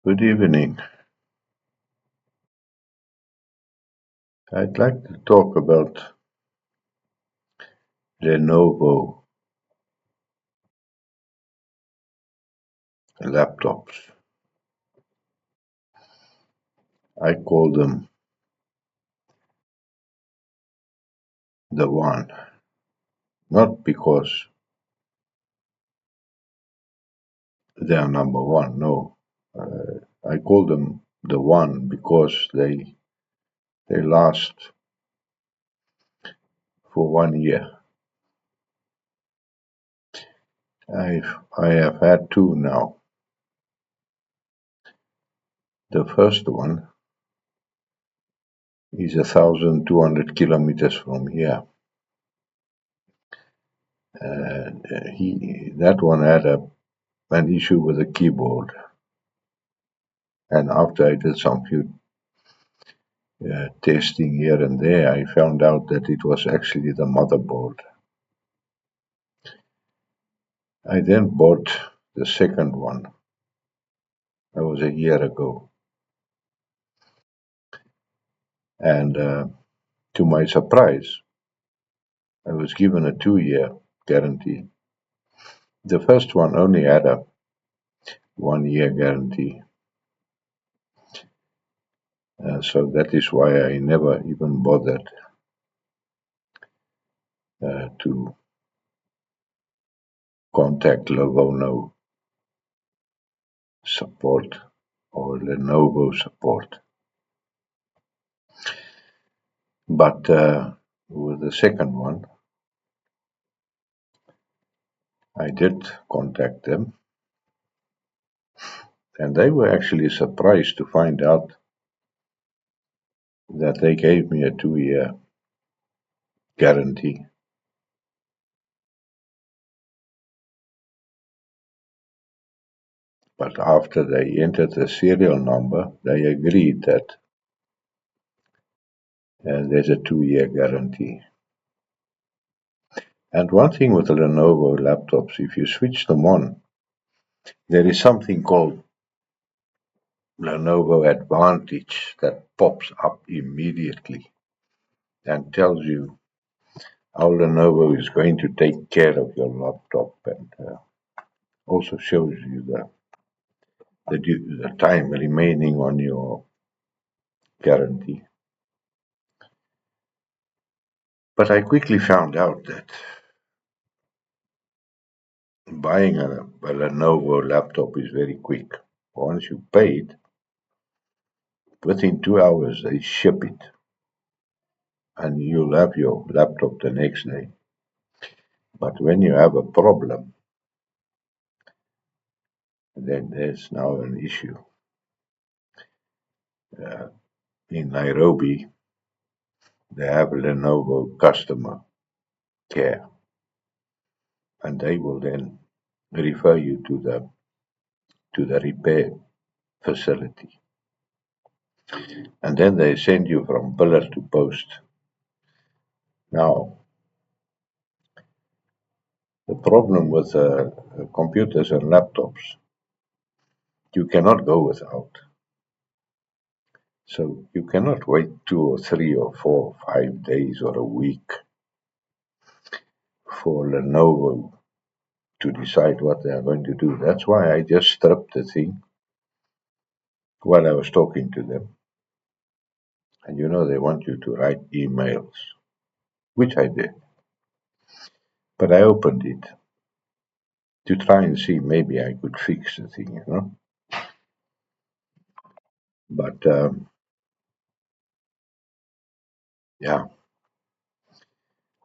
Good evening. I'd like to talk about Lenovo laptops. I call them the one, not because they are number one, no. I call them the one because they last for 1 year. I have had two now. The first one is 1,200 kilometers from here. That one had an issue with the keyboard, and after I did some few testing here and there, I found out that it was actually the motherboard. I then bought the second one. That was a year ago. And to my surprise, I was given a 2-year guarantee. The first one only had a 1-year guarantee. So that is why I never even bothered to contact Lenovo support or Lenovo support. But with the second one, I did contact them, and they were actually surprised to find out that they gave me a 2-year guarantee. But after they entered the serial number, they agreed that there's a 2-year guarantee. And one thing with the Lenovo laptops, if you switch them on, there is something called Lenovo Advantage that pops up immediately and tells you how Lenovo is going to take care of your laptop, and also shows you the time remaining on your guarantee. But I quickly found out that buying a Lenovo laptop is very quick. Once you pay it, within 2 hours they ship it, and you'll have your laptop the next day. But when you have a problem, then there's now an issue. In Nairobi, they have Lenovo customer care, and they will then refer you to the repair facility, and then they send you from pillar to post. Now, the problem with computers and laptops, you cannot go without. So you cannot wait 2 or 3 or 4 or 5 days or a week for Lenovo to decide what they are going to do. That's why I just stripped the thing while I was talking to them. And they want you to write emails, which I did. But I opened it to try and see maybe I could fix the thing. But yeah,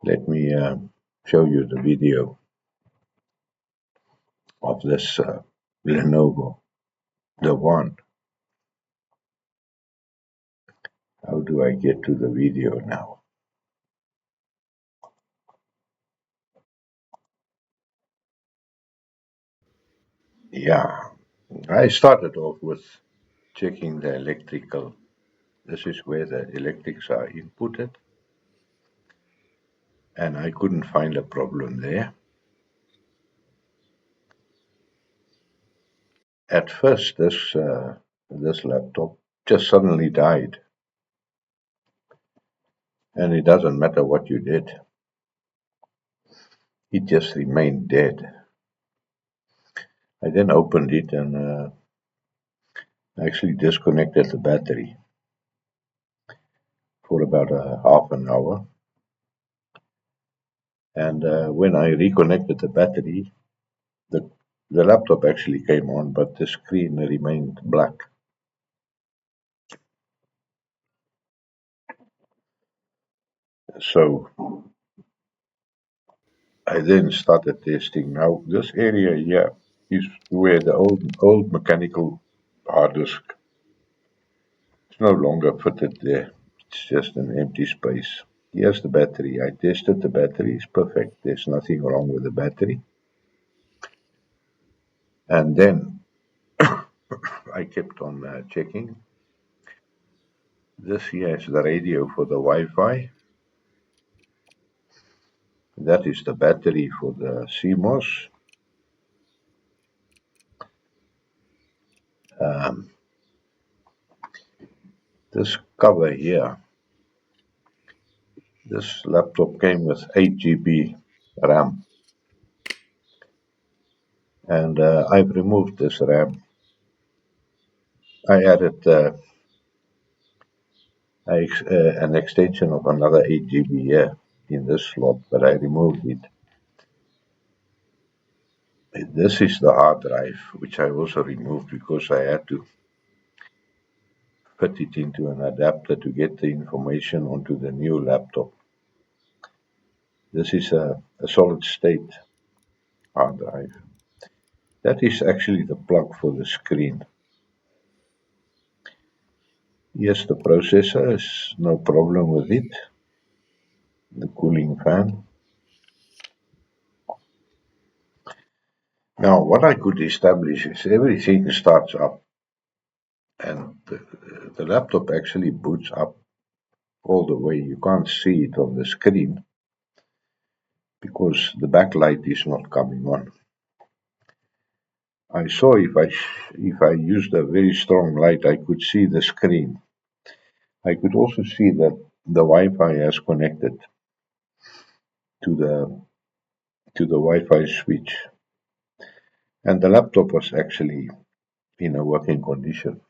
let me show you the video of this Lenovo, the one. How do I get to the video now? Yeah, I started off with checking the electrical. This is where the electrics are inputted, and I couldn't find a problem there. At first, this this laptop just suddenly died, and it doesn't matter what you did, it just remained dead. I then opened it and actually disconnected the battery for about a half an hour. And when I reconnected the battery, the the laptop actually came on, but the screen remained black. So I then started testing. Now this area here is where the old mechanical hard disk is no longer fitted there. It's just an empty space. Here's the battery. I tested the battery. It's perfect. There's nothing wrong with the battery. And then I kept on checking. This here is the radio for the Wi-Fi. That is the battery for the CMOS. Um, this cover here, this laptop came with 8 GB RAM, and I've removed this RAM. I added an extension of another 8 GB here in this slot, but I removed it. This is the hard drive, which I also removed because I had to fit it into an adapter to get the information onto the new laptop. This is a solid state hard drive. That is actually the plug for the screen. Yes, the processor is no problem with it. The cooling fan. Now, what I could establish is everything starts up and the laptop actually boots up all the way. You can't see it on the screen because the backlight is not coming on. I saw if I used a very strong light, I could see the screen. I could also see that the Wi-Fi has connected to the Wi-Fi switch, and the laptop was actually in a working condition.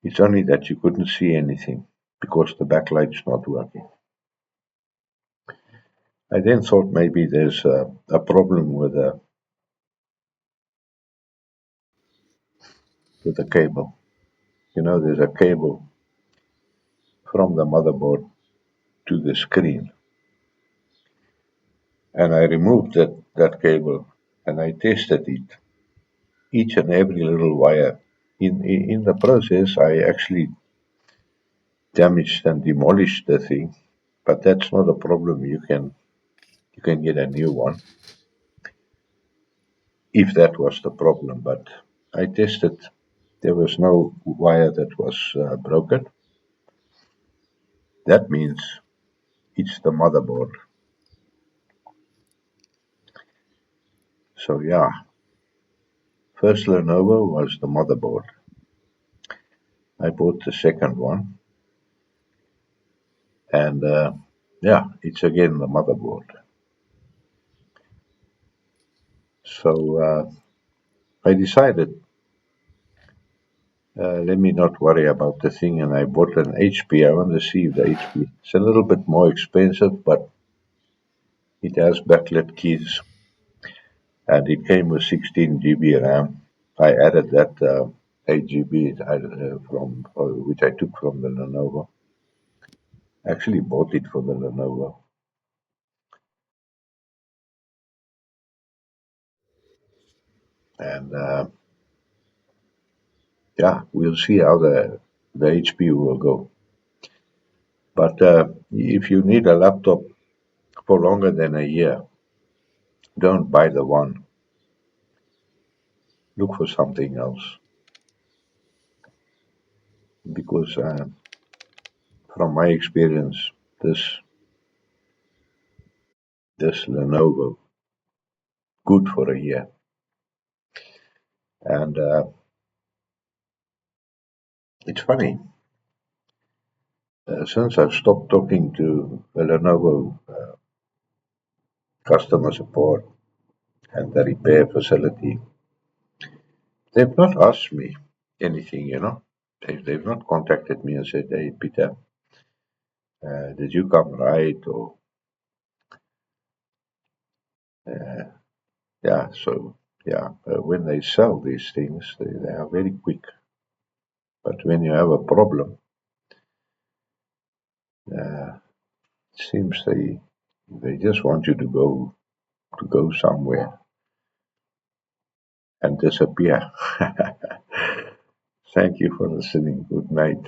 It's only that you couldn't see anything because the backlight's not working. I then thought maybe there's a problem with the cable. You know, there's a cable from the motherboard to the screen, and I removed that cable and I tested it, each and every little wire. In the process, I actually damaged and demolished the thing, but that's not a problem. You can get a new one if that was the problem. But I tested, there was no wire that was broken. That means it's the motherboard. So yeah, first Lenovo was the motherboard. I bought the second one, and yeah, it's again the motherboard. So I decided, let me not worry about the thing, and I bought an HP. I want to see if the HP. It's a little bit more expensive, but it has backlit keys, and it came with 16 GB RAM. I added that 8 GB from which I took from the Lenovo. Actually, bought it for the Lenovo, and yeah, we'll see how the HP will go. But if you need a laptop for longer than a year, don't buy the one. Look for something else because from my experience, this Lenovo good for a year, and It's funny. Since I've stopped talking to the Lenovo customer support and the repair facility, they've not asked me anything. They've not contacted me and said, "Hey, Peter, did you come right?" Or, uh, yeah, so, yeah, when they sell these things, they are very quick. But when you have a problem, it seems they just want you to go somewhere and disappear. Thank you for listening. Good night.